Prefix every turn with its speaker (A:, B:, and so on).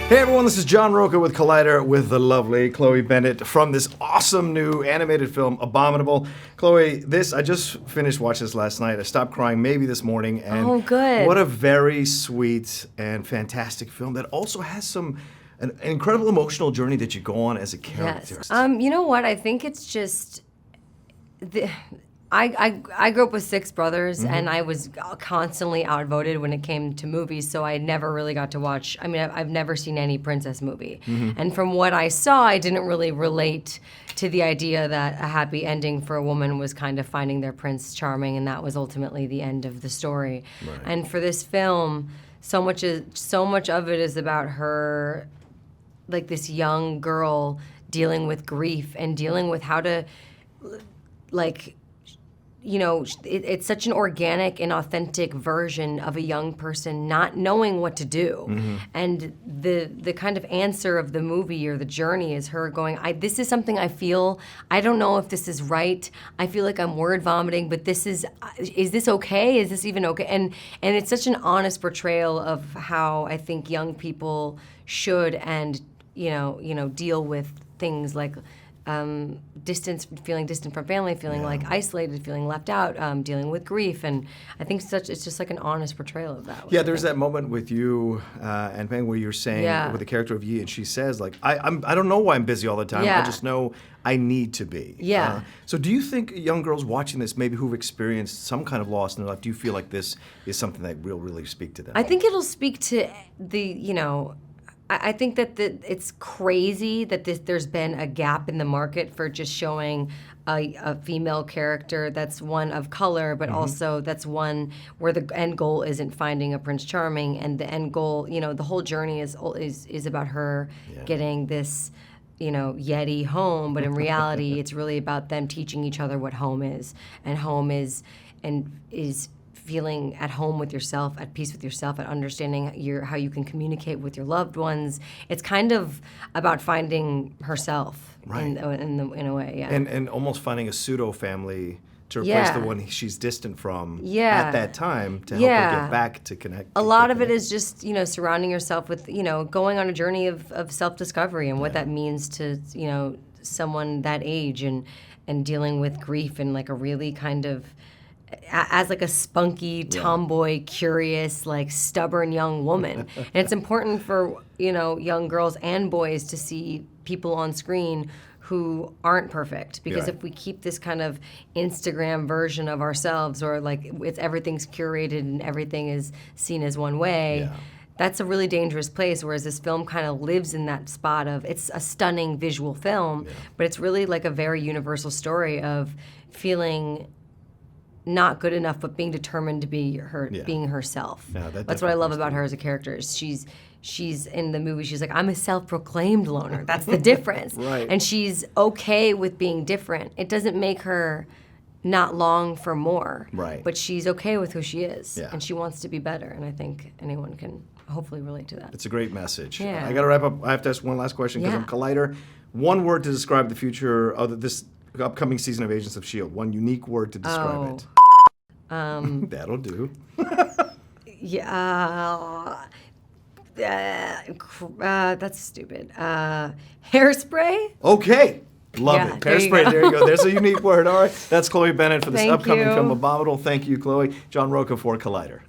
A: Hey everyone, this is John Roca with Collider with the lovely Chloe Bennett from this awesome new animated film, Abominable. Chloe, I just finished watching this last night. I stopped crying maybe this morning. And
B: oh, good.
A: What a very sweet and fantastic film that also has an incredible emotional journey that you go on as a character.
B: Yes. You know what? I think it's just... I grew up with 6 brothers, and I was constantly outvoted when it came to movies, so I never really got to watch. I mean, I've never seen any princess movie. And from what I saw, I didn't really relate to the idea that a happy ending for a woman was kind of finding their Prince Charming, and that was ultimately the end of the story.
A: Right.
B: And for this film, so much of it is about her, like this young girl dealing with grief and dealing with how to, like, you know, it's such an organic and authentic version of a young person not knowing what to do. And the kind of answer of the movie or the journey is her going, this is something I feel, I don't know if this is right. I feel like I'm word vomiting, but is this okay? Is this even okay? And it's such an honest portrayal of how I think young people should and, you know, deal with things like distance, feeling distant from family, feeling like isolated, feeling left out, dealing with grief, and I think it's just like an honest portrayal of that.
A: Yeah, there's that moment with you and Peng where you're saying with the character of Yi, and she says like, I don't know why I'm busy all the time. I just know I need to be.
B: Yeah.
A: So do you think young girls watching this, maybe who've experienced some kind of loss in their life, do you feel like this is something that will really speak to them?
B: I think it'll speak to I think that it's crazy that there's been a gap in the market for just showing a female character that's one of color, but also that's one where the end goal isn't finding a Prince Charming, and the end goal, you know, the whole journey is about her getting this, you know, Yeti home, but in reality, it's really about them teaching each other what home is, and home is feeling at home with yourself, at peace with yourself, at understanding how you can communicate with your loved ones. It's kind of about finding herself in a way,
A: And almost finding a pseudo family to replace the one she's distant from at that time to help her get back to connect.
B: A lot of it is just, you know, surrounding yourself with, you know, going on a journey of self-discovery and what that means to, you know, someone that age, and dealing with grief in like a really kind of, as like a spunky, tomboy, curious, like stubborn young woman. And it's important for, you know, young girls and boys to see people on screen who aren't perfect, because if we keep this kind of Instagram version of ourselves, or like everything's curated and everything is seen as one way, that's a really dangerous place, whereas this film kind of lives in that spot of, it's a stunning visual film, but it's really like a very universal story of feeling not good enough, but being determined to be being herself.
A: Yeah,
B: that's what I love about her as a character. Is she's in the movie, she's like, I'm a self-proclaimed loner. That's the difference. And she's okay with being different. It doesn't make her not long for more. But she's okay with who she is, and she wants to be better. And I think anyone can hopefully relate to that.
A: It's a great message. I got to wrap up. I have to ask one last question because I'm Collider. One word to describe the future of this upcoming season of Agents of S.H.I.E.L.D. One unique word to describe it. That'll do.
B: That's stupid. Hairspray?
A: Okay. Love it. Hairspray, there you go. There's a unique word. All right. That's Chloe Bennett for this upcoming film, Abominable. Thank you, Chloe. John Roca for Collider.